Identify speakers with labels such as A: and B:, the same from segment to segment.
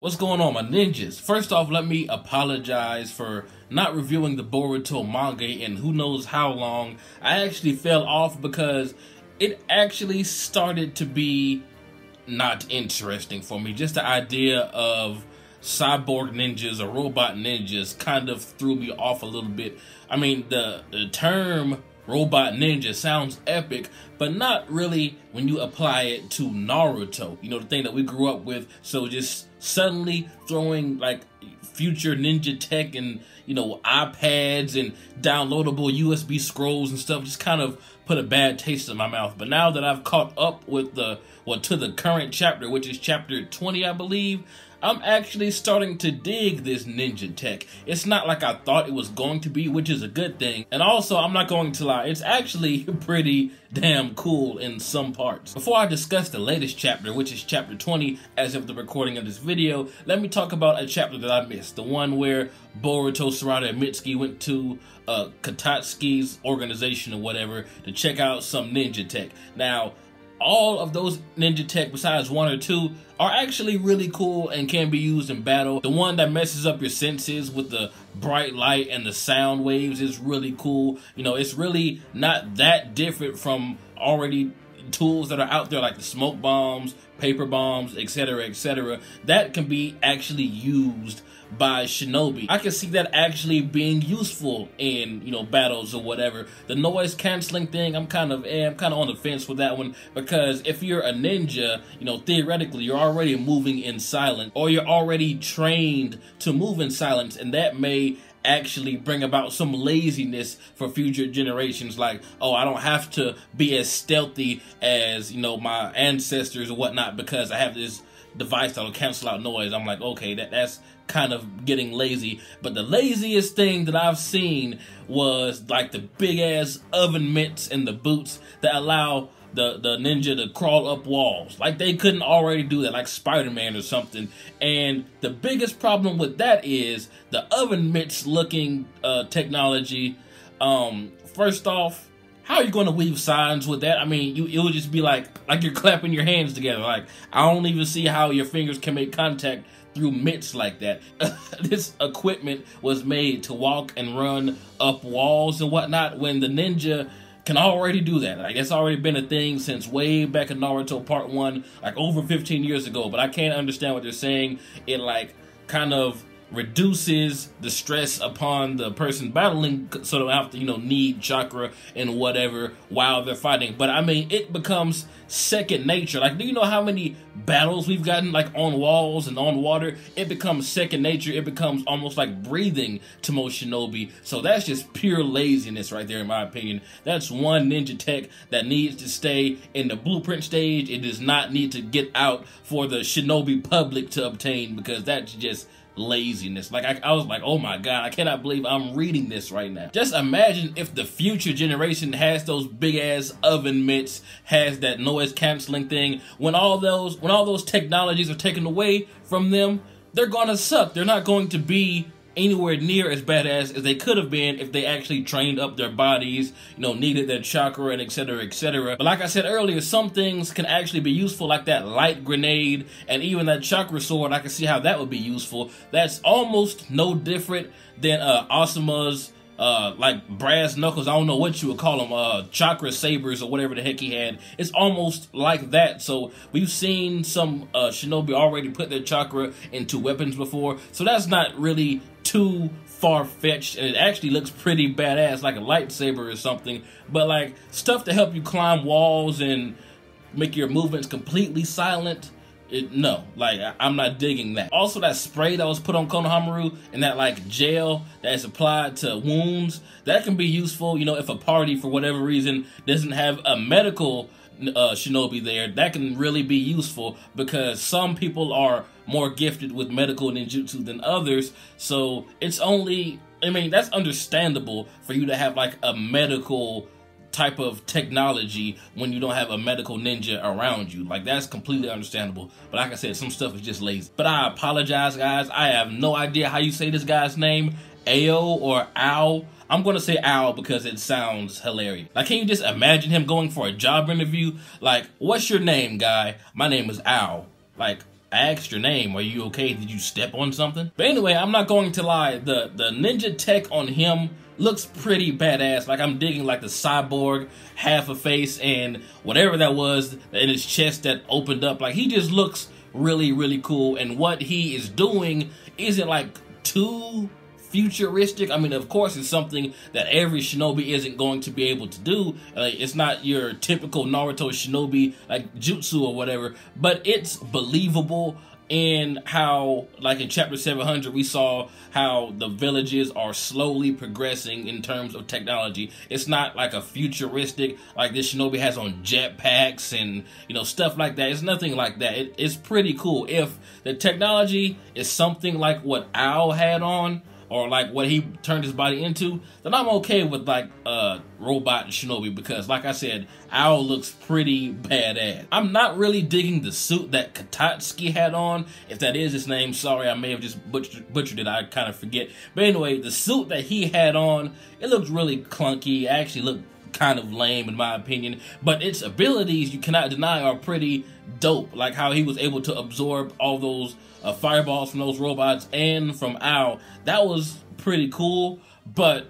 A: What's going on, my ninjas? First off, let me apologize for not reviewing the Boruto manga in who knows how long. I actually fell off because it actually started to be not interesting for me. Just the idea of cyborg ninjas or robot ninjas kind of threw me off a little bit. I mean, the term robot ninja sounds epic, but not really when you apply it to Naruto. You know, the thing that we grew up with. So just suddenly throwing like future ninja tech and, you know, iPads and downloadable USB scrolls and stuff just kind of put a bad taste in my mouth. But now that I've caught up with to the current chapter, which is chapter 20, I believe, I'm actually starting to dig this ninja tech. It's not like I thought it was going to be, which is a good thing. And also, I'm not going to lie, it's actually pretty damn cool in some parts. Before I discuss the latest chapter, which is chapter 20, as of the recording of this video, let me talk about a chapter that I missed. The one where Boruto, Sarada, and Mitsuki went to Katatsuki's organization or whatever to check out some ninja tech. Now, all of those ninja tech besides one or two are actually really cool and can be used in battle. The one that messes up your senses with the bright light and the sound waves is really cool. You know, it's really not that different from already tools that are out there like the smoke bombs, paper bombs, etc., etc. that can be actually used by shinobi. I can see that actually being useful in, you know, battles or whatever. The noise canceling thing, I'm kind of on the fence with that one, because if you're a ninja, you know, theoretically you're already moving in silence, or you're already trained to move in silence, and that may actually bring about some laziness for future generations. Like, oh, I don't have to be as stealthy as, you know, my ancestors or whatnot because I have this device that'll cancel out noise. I'm like, okay, that's kind of getting lazy. But the laziest thing that I've seen was like the big ass oven mitts and the boots that allow the ninja to crawl up walls. Like they couldn't already do that, like Spider-Man or something. And the biggest problem with that is the oven mitts looking technology. First off, how are you going to weave signs with that? I mean, it would just be like you're clapping your hands together. Like, I don't even see how your fingers can make contact through mitts like that. This equipment was made to walk and run up walls and whatnot, when the ninja can already do that. Like, it's already been a thing since way back in Naruto Part 1, like over 15 years ago. But I can't understand what they're saying. It like kind of reduces the stress upon the person battling, so they don't have to, you know, need chakra and whatever while they're fighting. But I mean, it becomes second nature. Like, do you know how many battles we've gotten like on walls and on water? It becomes second nature. It becomes almost like breathing to most shinobi. So that's just pure laziness right there, in my opinion. That's one ninja tech that needs to stay in the blueprint stage. It does not need to get out for the shinobi public to obtain, because that's just laziness. Like, I was like, oh my god, I cannot believe I'm reading this right now. Just imagine if the future generation has those big ass oven mitts, has that noise canceling thing. When all those technologies are taken away from them, they're gonna suck. They're not going to be anywhere near as badass as they could have been if they actually trained up their bodies, you know, needed their chakra and etc., etc. But like I said earlier, some things can actually be useful, like that light grenade and even that chakra sword. I can see how that would be useful. That's almost no different than Asuma's like brass knuckles. I don't know what you would call them, chakra sabers or whatever the heck he had. It's almost like that. So we've seen some shinobi already put their chakra into weapons before, so that's not really too far-fetched, and it actually looks pretty badass, like a lightsaber or something. But like stuff to help you climb walls and make your movements completely silent, no, like I'm not digging that. Also, that spray that was put on Konohamaru and that like gel that is applied to wounds, that can be useful, you know, if a party for whatever reason doesn't have a medical shinobi there. That can really be useful, because some people are more gifted with medical ninjutsu than others. So it's only, I mean, that's understandable for you to have like a medical type of technology when you don't have a medical ninja around you. Like, that's completely understandable. But like I said, some stuff is just lazy. But I apologize, guys. I have no idea how you say this guy's name. Ao or Al. I'm going to say Al because it sounds hilarious. Like, can you just imagine him going for a job interview? Like, what's your name, guy? My name is Al. Like, I asked your name. Are you okay? Did you step on something? But anyway, I'm not going to lie. The ninja tech on him looks pretty badass. Like, I'm digging like the cyborg half a face and whatever that was in his chest that opened up. Like, he just looks really, really cool. And what he is doing isn't like too futuristic. I mean, of course, it's something that every shinobi isn't going to be able to do. It's not your typical Naruto shinobi like jutsu or whatever, but it's believable in how, like in chapter 700, we saw how the villages are slowly progressing in terms of technology. It's not like a futuristic, like this shinobi has on jetpacks and, you know, stuff like that. It's nothing like that. It's pretty cool. If the technology is something like what Ao had on, or like what he turned his body into, then I'm okay with like robot shinobi, because like I said, Ao looks pretty badass. I'm not really digging the suit that Katatsuki had on. If that is his name, sorry, I may have just butchered it, I kind of forget. But anyway, the suit that he had on, it looks really clunky. It actually looked kind of lame in my opinion, but its abilities, you cannot deny, are pretty dope. Like how he was able to absorb all those fireballs from those robots and from Ao. That was pretty cool, but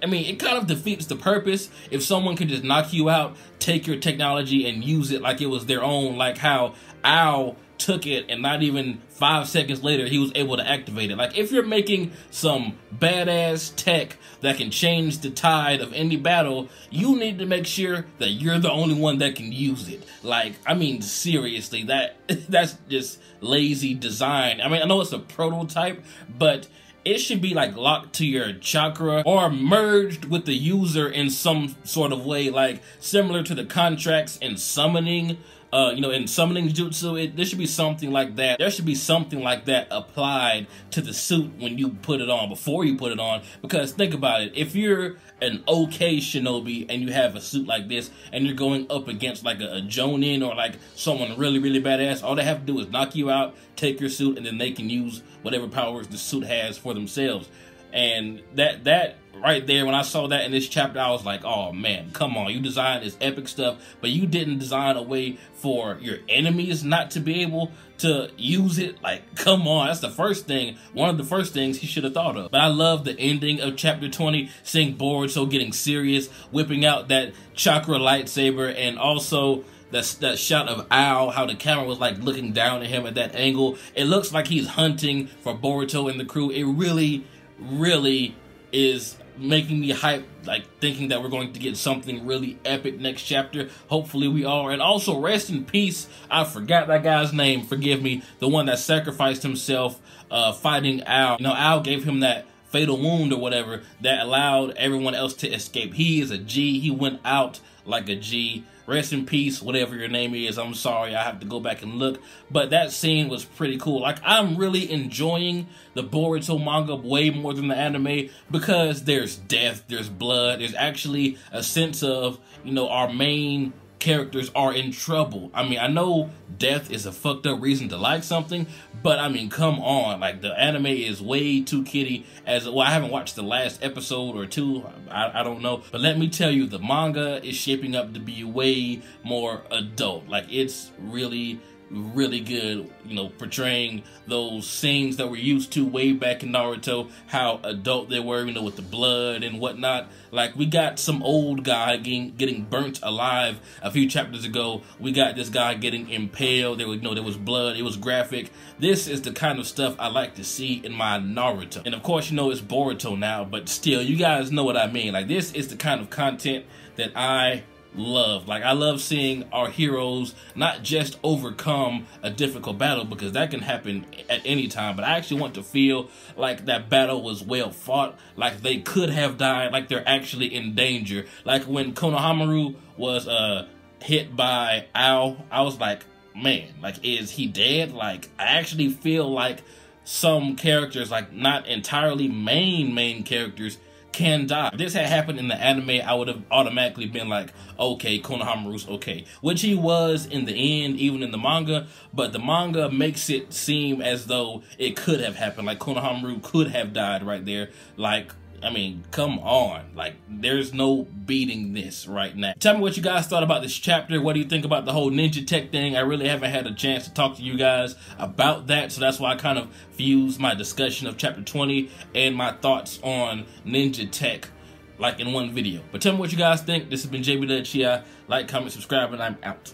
A: I mean, it kind of defeats the purpose if someone can just knock you out, take your technology and use it like it was their own, like how Ao took it and not even 5 seconds later he was able to activate it. Like, if you're making some badass tech that can change the tide of any battle, you need to make sure that you're the only one that can use it. Like, I mean, seriously, that's just lazy design. I mean, I know it's a prototype, but it should be like locked to your chakra or merged with the user in some sort of way, like similar to the contracts in summoning. You know, in summoning jutsu, there should be something like that. There should be something like that applied to the suit when you put it on, before you put it on. Because think about it, if you're an okay shinobi and you have a suit like this and you're going up against like a jonin or like someone really, really badass, all they have to do is knock you out, take your suit, and then they can use whatever powers the suit has for themselves. And that right there, when I saw that in this chapter, I was like, oh man, come on, you designed this epic stuff, but you didn't design a way for your enemies not to be able to use it. Like, come on, that's the first thing, one of the first things he should have thought of. But I love the ending of chapter 20, seeing Boruto getting serious, whipping out that chakra lightsaber, and also that shot of Ao, how the camera was like looking down at him at that angle. It looks like he's hunting for Boruto and the crew. It really is making me hype, like thinking that we're going to get something really epic next chapter. Hopefully we are. And also, rest in peace, I forgot that guy's name, forgive me, the one that sacrificed himself fighting Ao. You know, Ao gave him that fatal wound or whatever that allowed everyone else to escape. He is a G. He went out like a G. Rest in peace, whatever your name is. I'm sorry, I have to go back and look. But that scene was pretty cool. Like, I'm really enjoying the Boruto manga way more than the anime, because there's death, there's blood, there's actually a sense of, you know, our main characters are in trouble. I mean, I know death is a fucked up reason to like something, but I mean, come on, like the anime is way too kiddie. As well, I haven't watched the last episode or two, I don't know, but let me tell you, the manga is shaping up to be way more adult. Like, it's really good, you know, portraying those scenes that we're used to way back in Naruto, how adult they were, you know, with the blood and whatnot. Like, we got some old guy getting burnt alive a few chapters ago. We got this guy getting impaled. There was, you know, there was blood. It was graphic. This is the kind of stuff I like to see in my Naruto. And of course, you know, it's Boruto now, but still, you guys know what I mean. Like, this is the kind of content that I love. Like, I love seeing our heroes not just overcome a difficult battle, because that can happen at any time, but I actually want to feel like that battle was well fought, like they could have died, like they're actually in danger. Like when Konohamaru was hit by Ao, I was like, man, like, is he dead? Like, I actually feel like some characters, like not entirely main characters, can die. If this had happened in the anime, I would have automatically been like, okay, Konohamaru's okay. Which he was in the end, even in the manga, but the manga makes it seem as though it could have happened. Like, Konohamaru could have died right there. Like, I mean, come on. Like, there's no beating this right now. Tell me what you guys thought about this chapter. What do you think about the whole ninja tech thing? I really haven't had a chance to talk to you guys about that, so that's why I kind of fused my discussion of chapter 20 and my thoughts on ninja tech like in one video. But tell me what you guys think. This has been jbDAuchiha. Like, comment, subscribe, and I'm out.